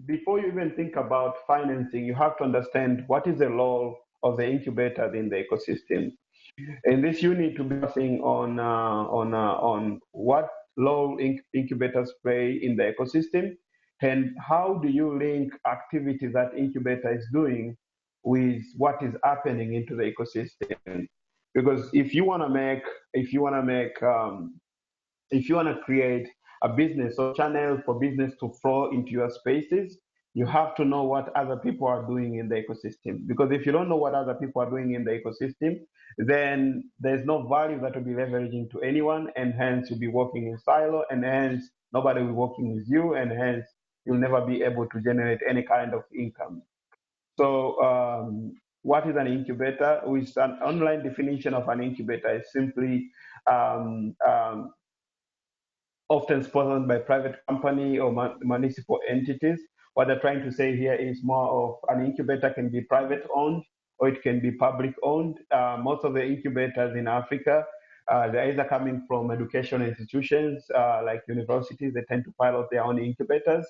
before you even think about financing, you have to understand what is the role of the incubator in the ecosystem. In this, you need to be focusing on what role incubators play in the ecosystem, and how do you link activities that incubator is doing with what is happening into the ecosystem. Because if you want to make if you want to create a business or channel for business to flow into your spaces, you have to know what other people are doing in the ecosystem. Because if you don't know what other people are doing in the ecosystem, then there's no value that will be leveraging to anyone, and hence you'll be working in silo, and hence nobody will be working with you, and hence you'll never be able to generate any kind of income. So, what is an incubator? With an online definition of an incubator is simply um, um, often sponsored by private company or municipal entities. What they're trying to say here is more of an incubator can be private owned or it can be public owned. Most of the incubators in Africa, they're either coming from educational institutions like universities, they tend to pilot their own incubators.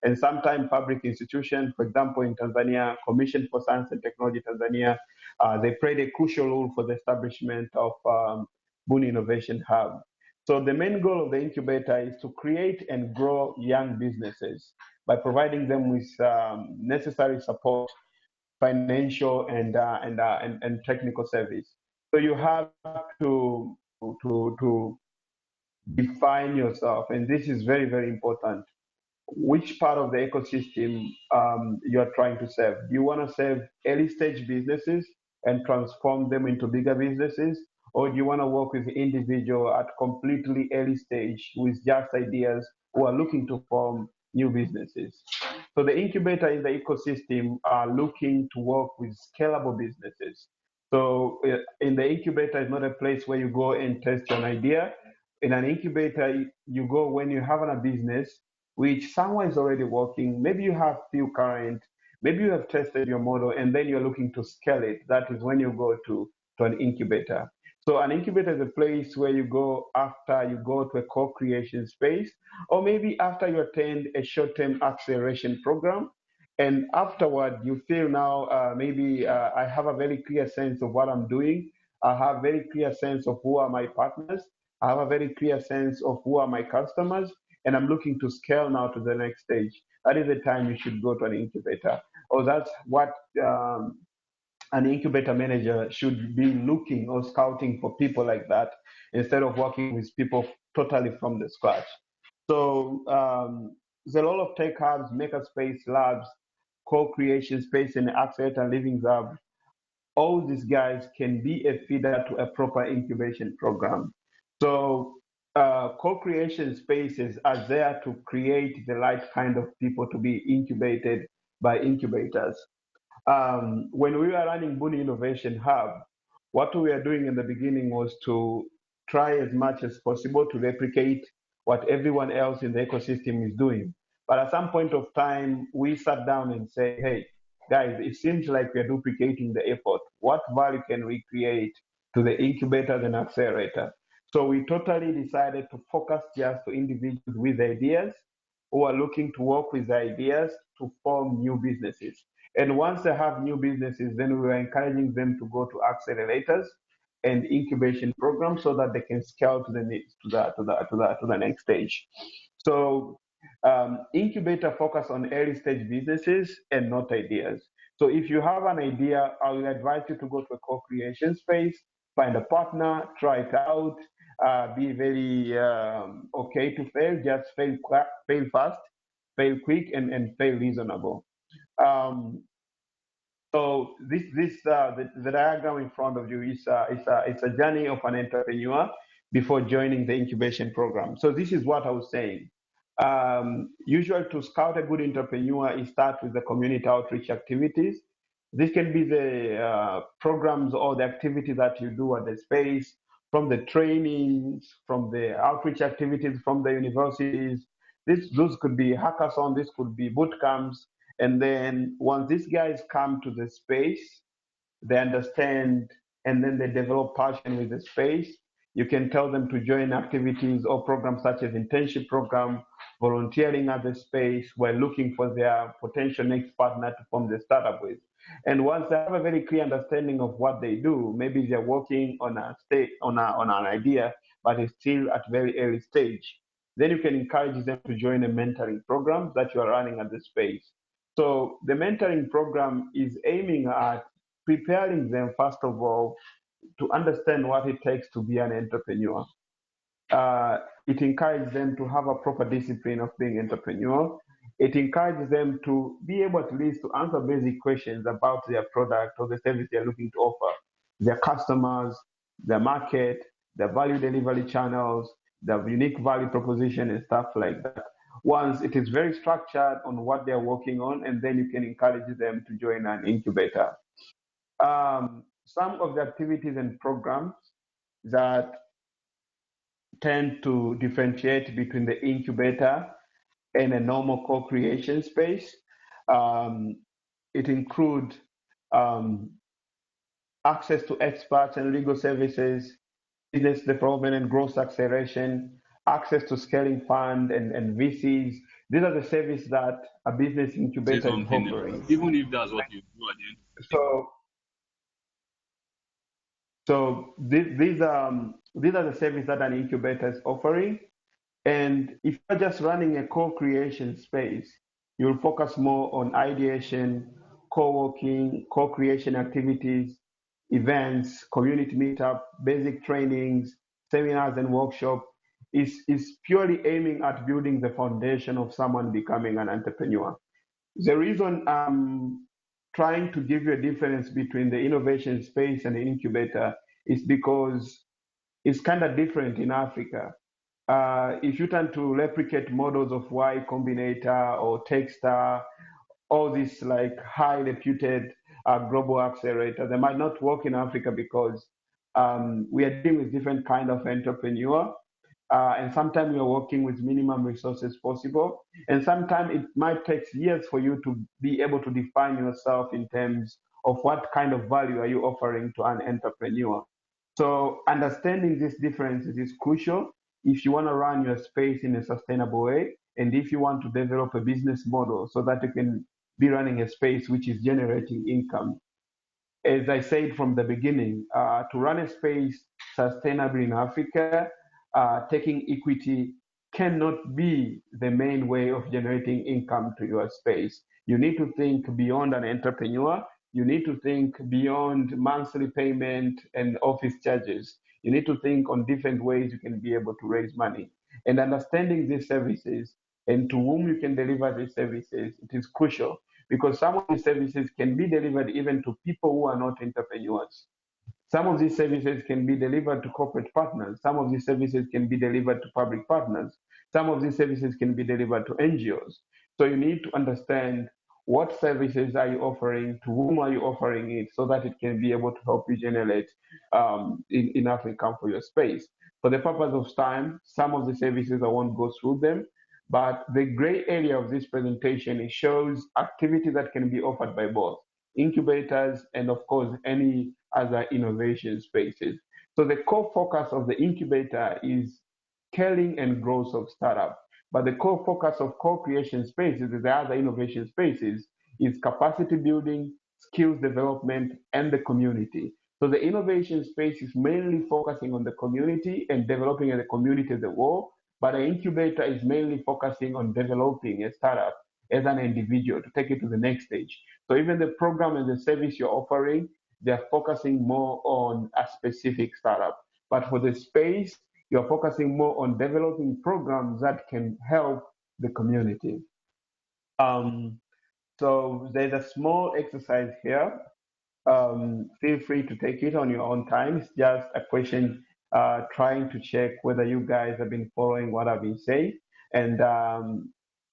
And sometimes public institutions, for example, in Tanzania, Commission for Science and Technology Tanzania, they played a crucial role for the establishment of Buni Innovation Hub. So the main goal of the incubator is to create and grow young businesses by providing them with necessary support, financial and technical service. So you have to define yourself, and this is very very important. Which part of the ecosystem you are trying to serve? Do you want to serve early stage businesses and transform them into bigger businesses? Or do you want to work with individual at completely early stage with just ideas who are looking to form new businesses? So the incubator in the ecosystem are looking to work with scalable businesses. So in the incubator is not a place where you go and test an idea. In an incubator, you go when you have a business which someone is already working. Maybe you have few current, maybe you have tested your model and then you're looking to scale it. That is when you go to an incubator. So an incubator is a place where you go after you go to a co-creation space, or maybe after you attend a short-term acceleration program. And afterward, you feel now maybe I have a very clear sense of what I'm doing. I have very clear sense of who are my partners. I have a very clear sense of who are my customers, and I'm looking to scale now to the next stage. That is the time you should go to an incubator. Or that's what an incubator manager should be looking or scouting for people like that instead of working with people totally from the scratch. So there's a lot of tech hubs, makerspace labs, co-creation space, and accelerator living hub. All these guys can be a feeder to a proper incubation program. So co-creation spaces are there to create the right kind of people to be incubated by incubators. When we were running Buni Innovation Hub, what we were doing in the beginning was to try as much as possible to replicate what everyone else in the ecosystem is doing. But at some point of time, we sat down and said, hey, guys, it seems like we're duplicating the effort. What value can we create to the incubators and accelerator? So we totally decided to focus just to individuals with ideas who are looking to work with ideas to form new businesses. And once they have new businesses, then we were encouraging them to go to accelerators and incubation programs so that they can scale to the next to the next stage. So incubator focus on early stage businesses and not ideas. So if you have an idea, I will advise you to go to a co-creation space, find a partner, try it out, be very okay to fail, just fail fast, fail quick, and fail reasonable. Um, so the diagram in front of you is a journey of an entrepreneur before joining the incubation program. So this is what I was saying. Usually to scout a good entrepreneur, you start with the community outreach activities. This can be the programs or the activities that you do at the space, from the trainings, from the outreach activities, from the universities. Those could be hackathon, this could be boot camps. And then once these guys come to the space, they understand and then they develop passion with the space. You can tell them to join activities or programs such as internship program volunteering at the space, were looking for their potential next partner to form the startup with. And once they have a very clear understanding of what they do, maybe they're working on a state on an idea, but it's still at very early stage. Then you can encourage them to join a mentoring program that you are running at the space. So the mentoring program is aiming at preparing them, first of all, to understand what it takes to be an entrepreneur. It encourages them to have a proper discipline of being entrepreneur. It encourages them to be able at least to answer basic questions about their product or the service they're looking to offer, their customers, their market, their value delivery channels, their unique value proposition and stuff like that. Once it is very structured on what they're working on, and then you can encourage them to join an incubator. Some of the activities and programs that tend to differentiate between the incubator and a normal co-creation space. Um, it includes um, access to experts and legal services, business development and growth acceleration, access to scaling fund and VCs. These are the services that a business Say incubator is something else, offering. even if that's what you do at the end of the day. So, these are the services that an incubator is offering. And if you're just running a co-creation space, you'll focus more on ideation, co-working, co-creation activities, events, community meetup, basic trainings, seminars and workshops. Is purely aiming at building the foundation of someone becoming an entrepreneur. The reason I'm trying to give you a difference between the innovation space and the incubator is because it's kind of different in Africa. If you tend to replicate models of Y Combinator or Techstar, all these like high reputed global accelerators, they might not work in Africa because we are dealing with different kind of entrepreneur. And sometimes we are working with minimum resources possible. And sometimes it might take years for you to be able to define yourself in terms of what kind of value are you offering to an entrepreneur. So understanding these differences is crucial if you want to run your space in a sustainable way and if you want to develop a business model so that you can be running a space which is generating income. As I said from the beginning, to run a space sustainably in Africa, taking equity cannot be the main way of generating income to your space. You need to think beyond an entrepreneur. You need to think beyond monthly payment and office charges. You need to think on different ways you can be able to raise money. And understanding these services and to whom you can deliver these services, it is crucial because some of these services can be delivered even to people who are not entrepreneurs. Some of these services can be delivered to corporate partners. Some of these services can be delivered to public partners. Some of these services can be delivered to NGOs. So you need to understand what services are you offering, to whom are you offering it, so that it can be able to help you generate enough income for your space. For the purpose of time, some of the services I won't go through them, but the gray area of this presentation, it shows activity that can be offered by both incubators and of course any other innovation spaces. So the core focus of the incubator is scaling and growth of startup. But the core focus of co-creation spaces, the other innovation spaces, is capacity building, skills development, and the community. So the innovation space is mainly focusing on the community and developing the community as a whole, but the incubator is mainly focusing on developing a startup as an individual to take it to the next stage. So even the program and the service you're offering, they're focusing more on a specific startup. But for the space, you're focusing more on developing programs that can help the community. Um, so there's a small exercise here. Feel free to take it on your own time. It's just a question trying to check whether you guys have been following what I've been saying. And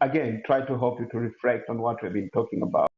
again, try to help you to reflect on what we've been talking about.